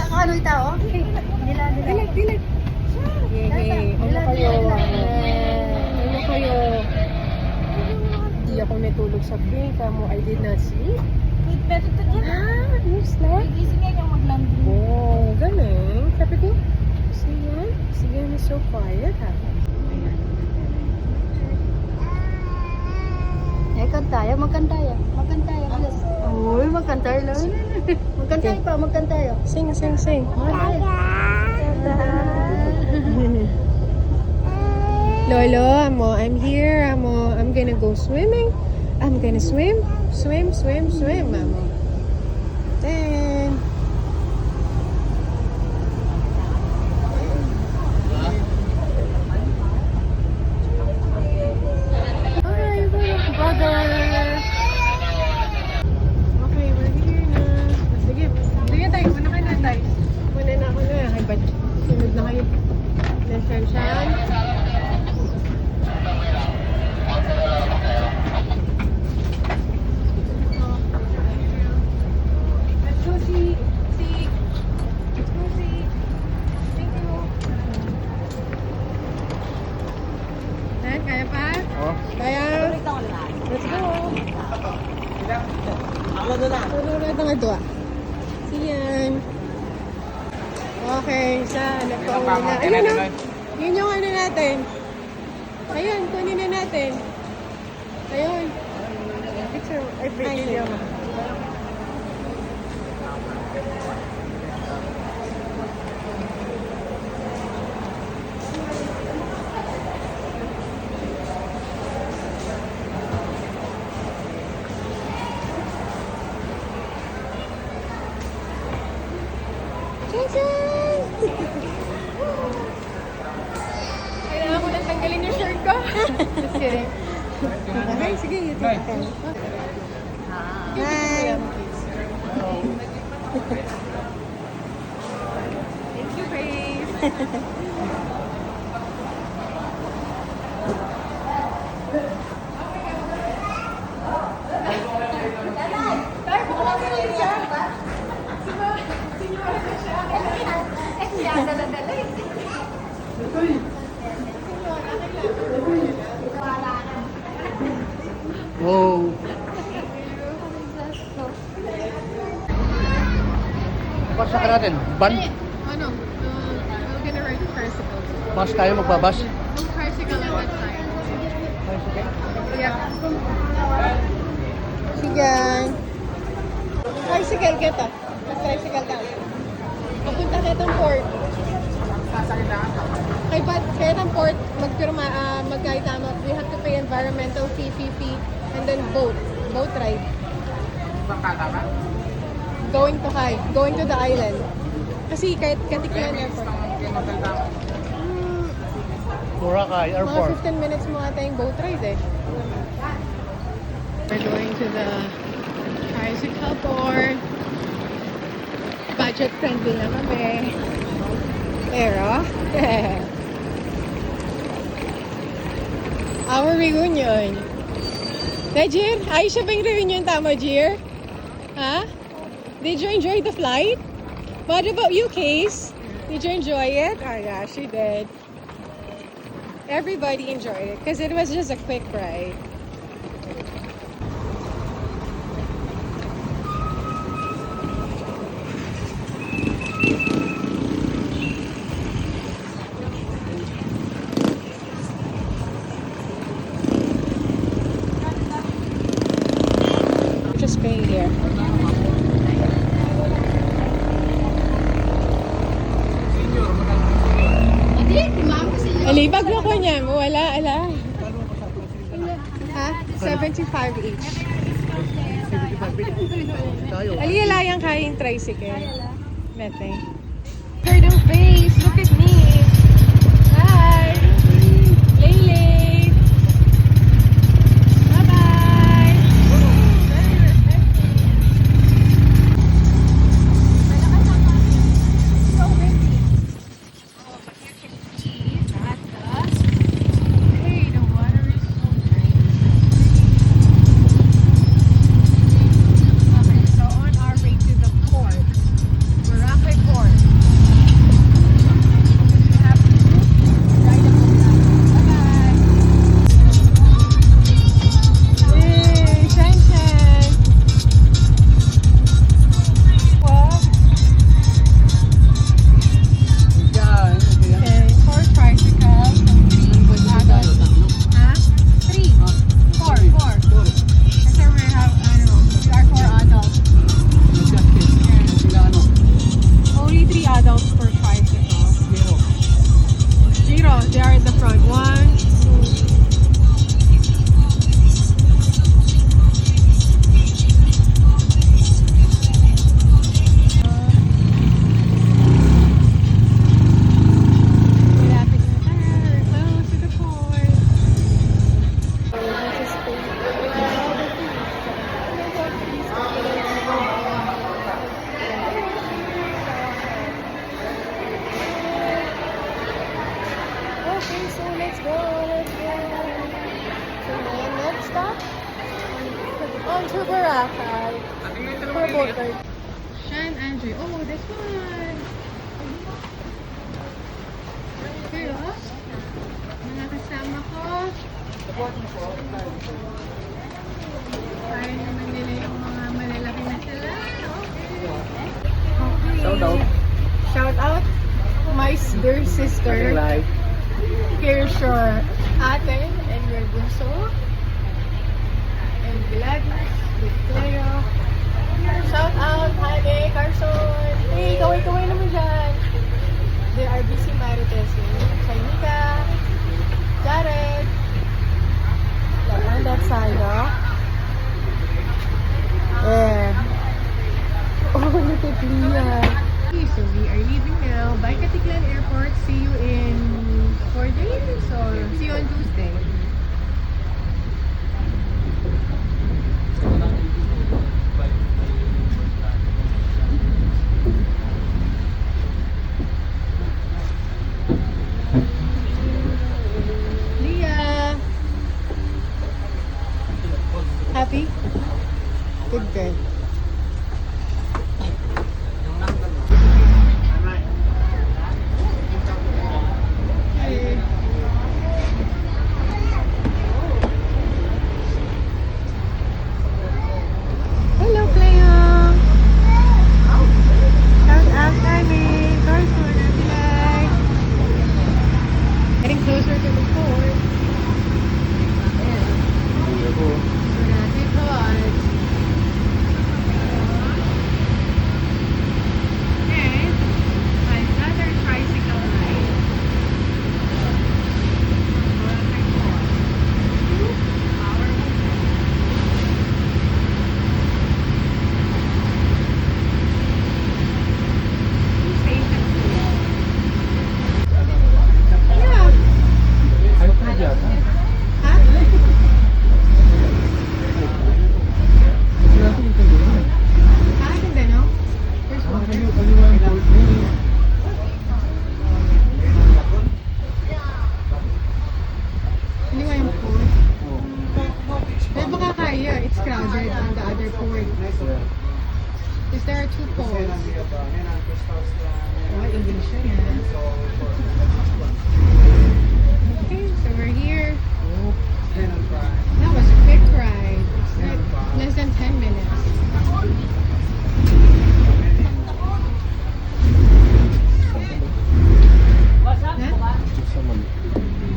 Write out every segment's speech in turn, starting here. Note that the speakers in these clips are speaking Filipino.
Nakakaano yung tao? Dilag. Yehey. Ano kayo? Ano kayo? Hindi ako natulog sa break. I did not sleep. Wait, pero ito dyan. You slept? Gising nga yung mag-landing. Oh, galing. Sabi ko, Sian is so quiet ha. Kantaya, magkantaya. Magkantaya, alas. Uy, magkantaya lang. Magkantaya pa, magkantaya. Sing. Lolo, I'm here. I'm gonna go swimming. I'm gonna swim, Mamo. Then, hi, brother. Okay, we're here na. Sige tayo. Muna kayo na tayo. Muna na ako na. Ay, ba't sunod na kayo? Nasyan. Let's go see. Let's go see. Thank you. Dan, kaya pa? Oh. Kaya? Let's go. Tulungan na nga doon. Siyan. Okay, saan? Nagpauwi na. Ayun na. Yun yung ano natin. Ayun, kunin na natin. Ayun. Picture. Ay, video. Kailangan ko nang tanggalin yung shirt ko. Just kidding. Okay, sige. You take it. Hi. Thank you, Grace. Wow. Basta ka natin. Ban? Ano? We're gonna ride the tricycle. Bus tayo, magbabas. No tricycle at that time. Yeah. Sige. Tricycle kita. Tricycle ka. Papunta ka itong port. Kaya ng port, magkaya tama. We have to pay environmental fee, and then boat ride. Going to the island. Kasi kahit Katiklan Airport. Boracay Airport. Mga 15 minutes mo ata yung boat ride eh. We're going to the tricycle port. Budget friendly na kami. Pero, our reunion. Jir, ayos siya ba yung reunion tama, Jir? Huh? Did you enjoy the flight? What about you, Case? Did you enjoy it? Oh gosh, you did. Everybody enjoyed it because it was just a quick ride. Just paying here. Alibag na ko niya. Wala, ala. Ha? 75 each. Aliyala yung kayang tricycle. Nothing. Look at her face. Look at me. Hi. Lele. Bye-bye. So windy. Hey, the water is so nice. Okay, so on our way to the port, Boracay Port. pedals for tricycles. Zero. They are at the front. 1, 2. Malapit na tayo. We're close to the port. Okay, so let's go. So then, next stop. On to Boracay. For a boat ride. Sean Andre. Oh, this one. Here, oh. Mga kasama ko. Kaya naman nila yung mga malalaki na sila. Okay. Shout out. Shout out. My dear sister. Here's your ate and your bunso. And Gladys, with Cleo. Shout out, Hane, Carson. Hey, kaway-kaway naman dyan. The RBC Marites. Chainika, Jared. Yeah, on that side, oh. Yeah. Oh, look at Leah. Okay, so we are leaving now. Bye, Katiklan Airport. See you in 4 days or see you on Tuesday. Leah! Happy? Good girl. Okay. Hello, Cleo! Shout out, Honey! Carson, Abilay! Getting closer to the port. Marami cars. And another tricycle ride. Boracay Port. 2 hours. Yeah. Ha? Ah, ganda, no? There's water. Iniwan yung port. Pero baka kaya, it's crowded on the other port. Because there are 2 ports. Oh, English yun, ha? Okay, so we're here. That was a quick ride. It's like less than 10 minutes. Huh?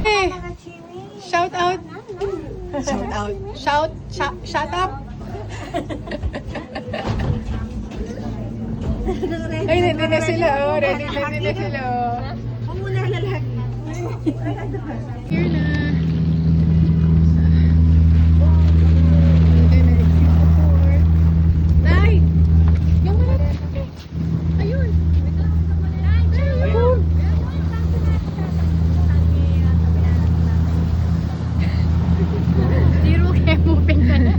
Hey! Shout out! Shout out! Shut up! Ay, ready na sila, oh. Ready na sila, oh. Here na. Dito na exit sa port. Nay! Yung wala. Ayun. Ayun. Zero kaya moving ka na.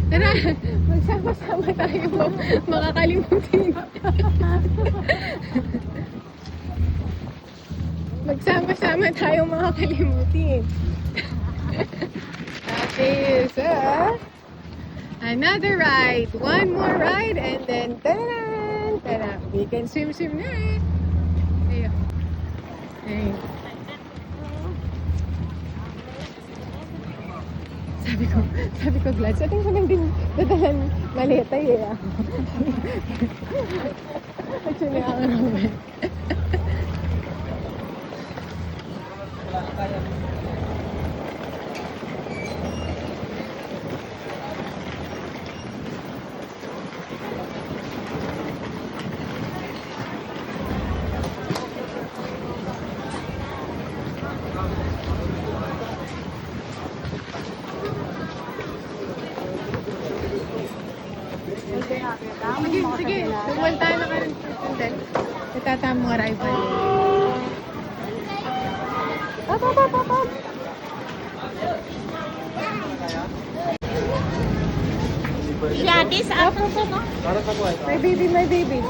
Tara, magsama-sama tayo makakalimutin. Magsama-sama tayo makakalimutin. Okay, so another ride. One more ride and then ta-da! We can swim na. Ayun. Ayun. Sabi ko, Glad, sa ating ko lang din dadalan maleta eh. Actually, ako naman. Sige, sige. Pumunta na ka rin. Itatama mga rival. Up, up, up, up, up. Shadis, Up, up, up. Para sa buhay. My baby, my baby.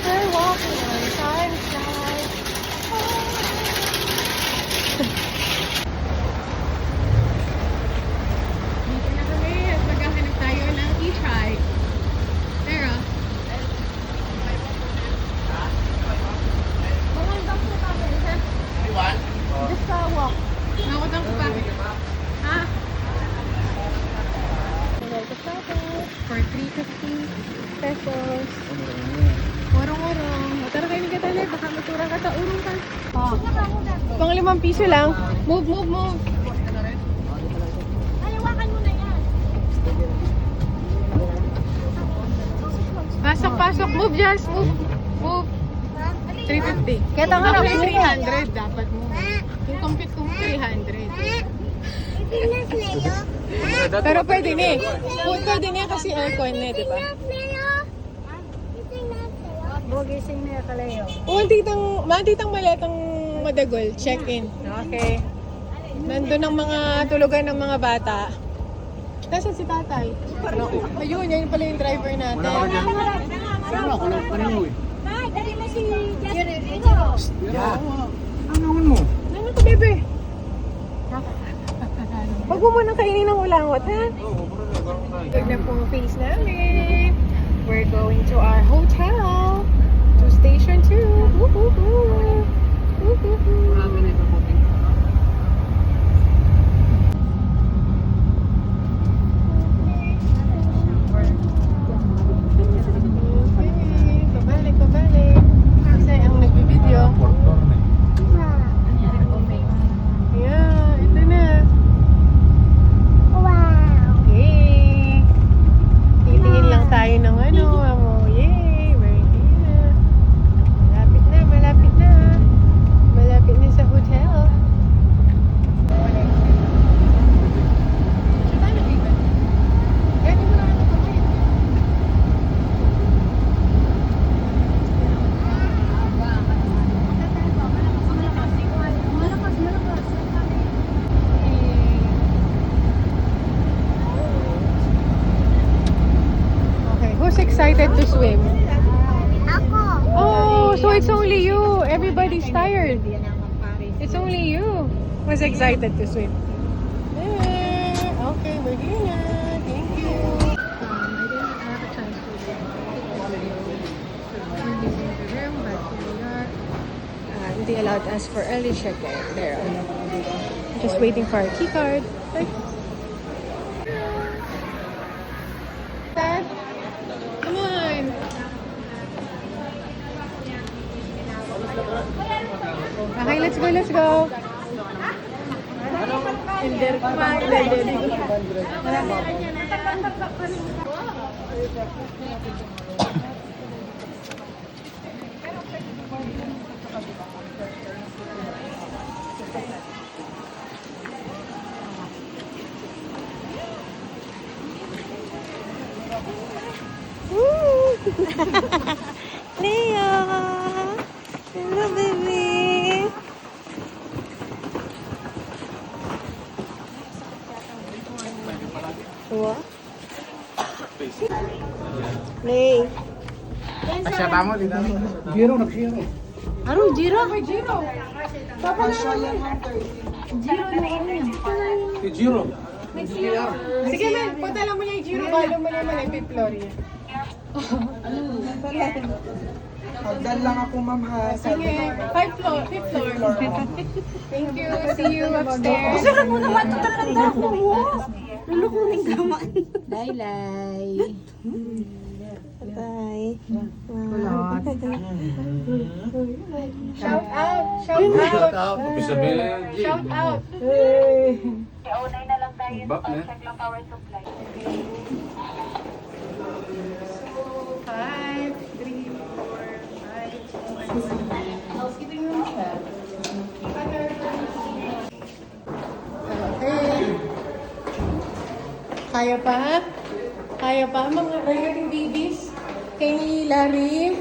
We're walking on sunshine. Dito na kami at maghahanap tayo ng e-trike. Pero, mangundang po kami, ha? Just walk. Mangundang po kami. Ha? For 350 pesos. Urong-urong. Tara kayo ni Katale, baka matura ka ta. Urong ka. Pang 5 piso lang. Move, move, move. Halawakan mo na yan. Pasok, pasok. Move, Jazz. Move. Move. 350. Kaya tanga na, Actually, move. 300 dapat mo. Yung compute ko 300. Pero pwede na eh. Pwede na kasi aircon na, di ba? Bugising na kalayo. Titang maletang madagol. Check-in. Okay. Nandun ang mga tulugan ng mga bata. Nasaan si tatay? Ayun, yan pala yung driver natin. Wala ka dyan. Saan ako lang kanino eh? Ay, dali mo si Justin. Yeah. Ang naman mo? Ano to, bebe? Huwag mo munang kainin ng ulangot, ha? Tignan po ang face namin. We're going to our hotel. To station 2. Woohoo! Woohoo! Marami na ipabuking. Okay, pabalik. Kasi ang nagbibideo. Yeah, ito na. Yay! Titingin lang tayo ng ano, amo. Yay! We're here. Malapit na, malapit na. Malapit na sa hotel. Siya tayo dito. Kaya di mo na ano kamay. Okay, who's excited to swim? Ako. Oh, so it's only you. Everybody's tired. It's only you who's excited to swim. Okay, we're here na. Thank you. I didn't have a chance to take a video. We're leaving the room, but here we are. They allowed us for early check-in. There. Just waiting for our key card. Bye. Dad, come on. Okay, let's go, let's go. Ender pa, Leo! Hello, baby! What? Lay. Ay, siya tamo, di tamo. Giro, nag-giro. Ano, Jiro? Giro. Si Giro. Sige, man. Punta lang mo niya yung Giro. Balo mo naman yung Fifth floor niya. Hagdan lang ako, ma'am, ha. Sige. Fifth floor. Thank you. See you upstairs. Saan mo naman ito talagang dako mo? Lulukunin naman. Laylay. Bye. Shout out. Shout out. out. Shout out. Back na. 5, 3, 4, 5, 6, housekeeping room siya. Okay. Kaya pa? Kaya pa? Mga ring babies? Kay ni Larry?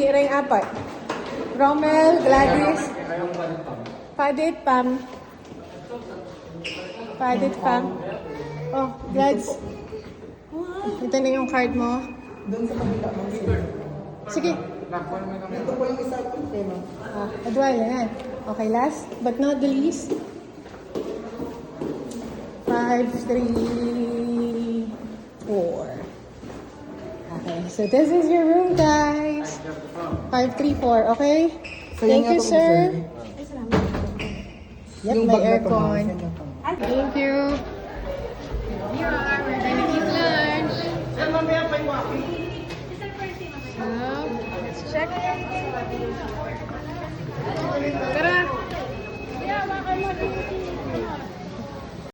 Ring apat. Rommel, Gladys. Padit, Pam. Padit, Pam. Oh, Glads. Ito na yung card mo. Doon sa kabila, ma'am. Sige. Ito po yung isa. Okay, ma'am. Adwal, yan. Okay, last but not the least. 5, 3, 4. Okay, so this is your room, guys. 5, 3, 4, okay? Thank you, sir. Yep, Yung may bag na to, ma'am. aircon. Thank you. Here we are. We're gonna eat lunch. So, let's check. Tara.